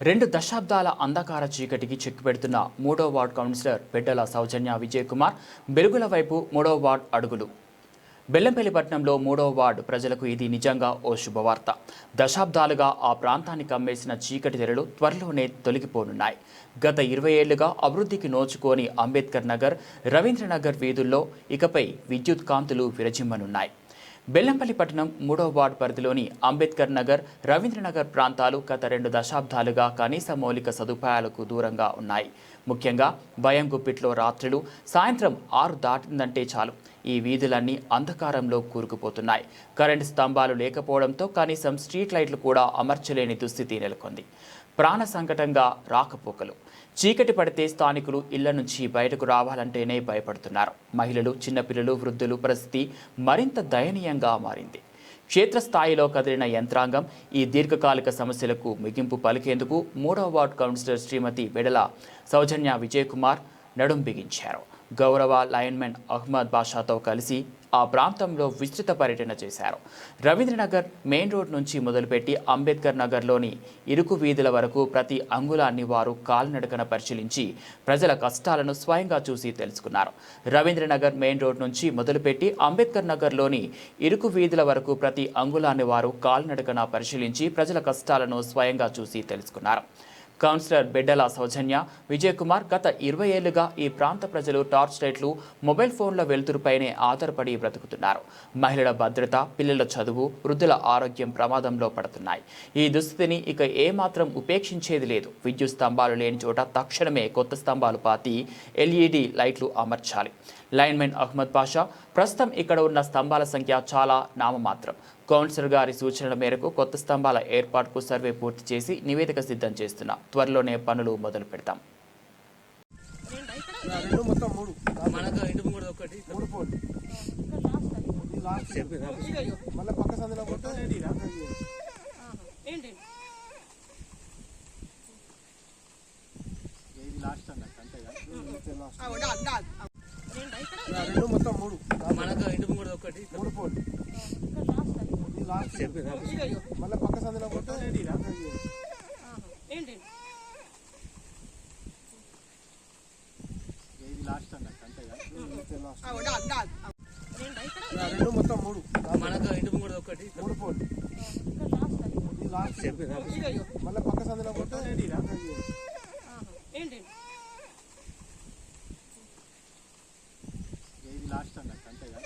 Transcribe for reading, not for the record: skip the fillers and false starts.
రెండు దశాబ్దాల అంధకార చీకటికి చెక్కుపెడుతున్న మూడో వార్డ్ కౌన్సిలర్ పెడ్డల సౌజన్య విజయ్ కుమార్ వెలుగుల వైపు మూడో వార్డ్ అడుగులు. బెల్లంపల్లి పట్టణంలో మూడో వార్డు ప్రజలకు ఇది నిజంగా ఓ శుభవార్త. దశాబ్దాలుగా ఆ ప్రాంతాన్ని కమ్మేసిన చీకటి తెరలు త్వరలోనే తొలగిపోనున్నాయి. గత 20 ఏళ్లుగా అభివృద్ధికి నోచుకోని అంబేద్కర్ నగర్, రవీంద్రనగర్ వీధుల్లో ఇకపై విద్యుత్ కాంతులు విరజిమ్మనున్నాయి. బెల్లంపల్లి పట్టణం మూడో వార్డు పరిధిలోని అంబేద్కర్ నగర్, రవీంద్రనగర్ ప్రాంతాలు గత 2 దశాబ్దాలుగా కనీస మౌలిక సదుపాయాలకు దూరంగా ఉన్నాయి. ముఖ్యంగా భయం గుప్పిట్లో రాత్రులు సాయంత్రం 6 దాటిందంటే చాలు ఈ వీధులన్నీ అంధకారంలో కూరుకుపోతున్నాయి. కరెంటు స్తంభాలు లేకపోవడంతో కనీసం స్ట్రీట్ లైట్లు కూడా అమర్చలేని దుస్థితి నెలకొంది. ప్రాణ సంకటంగా రాకపోకలు. చీకటి పడితే స్థానికులు ఇళ్ల నుంచి బయటకు రావాలంటేనే భయపడుతున్నారు. మహిళలు, చిన్నపిల్లలు, వృద్ధులు పరిస్థితి మరింత దయనీయంగా మారింది. క్షేత్రస్థాయిలో కదిలిన యంత్రాంగం ఈ దీర్ఘకాలిక సమస్యలకు ముగింపు పలికేందుకు మూడో వార్డు కౌన్సిలర్ శ్రీమతి పెడ్డల సౌజన్య విజయ్ కుమార్ నడుం బిగించారు. గౌరవ లైన్మెన్ అహ్మద్ బాషాతో కలిసి ఆ ప్రాంతంలో విస్తృత పర్యటన చేశారు. రవీంద్రనగర్ మెయిన్ రోడ్ నుంచి మొదలుపెట్టి అంబేద్కర్ నగర్లోని ఇరుకు వీధుల వరకు ప్రతి అంగుళాన్ని వారు కాలినడకన పరిశీలించి ప్రజల కష్టాలను స్వయంగా చూసి తెలుసుకున్నారు. రవీంద్రనగర్ మెయిన్ రోడ్ నుంచి మొదలుపెట్టి అంబేద్కర్ నగర్లోని ఇరుకు వీధుల వరకు ప్రతి అంగుళాన్ని వారు కాలినడకన పరిశీలించి ప్రజల కష్టాలను స్వయంగా చూసి తెలుసుకున్నారు. కౌన్సిలర్ పెడ్డల సౌజన్య విజయ్ కుమార్ గత 20 ఏళ్లుగా ఈ ప్రాంత ప్రజలు టార్చ్ లైట్లు, మొబైల్ ఫోన్ల వెలుతురుపైనే ఆధారపడి బ్రతుకుతున్నారు. మహిళల భద్రత, పిల్లల చదువు, వృద్ధుల ఆరోగ్యం ప్రమాదంలో పడుతున్నాయి. ఈ దుస్థితిని ఇక ఏమాత్రం ఉపేక్షించేది లేదు. విద్యుత్ స్తంభాలు లేని చోట తక్షణమే కొత్త స్తంభాలు పాతి LED లైట్లు అమర్చాలి. లైన్మెన్ అహ్మద్ బాషా ప్రస్తుతం ఇక్కడ ఉన్న స్తంభాల సంఖ్య చాలా నామమాత్రం. కౌన్సిలర్ గారి సూచనల మేరకు కొత్త స్తంభాల ఏర్పాటుకు సర్వే పూర్తి చేసి నివేదిక సిద్ధం చేస్తున్నాం. త్వరలోనే పనులు మొదలు పెడతాం. మళ్ళీ పక్క సందులో కొట్ట లాస్ట్ అన్నట్టు అంతేగా రెండు మొత్తం మూడు మూడు పోల్ లాస్ట్ మళ్ళీ పక్క సందులో కొట్ట లాస్ట్ అన్నట్టు అంతేగా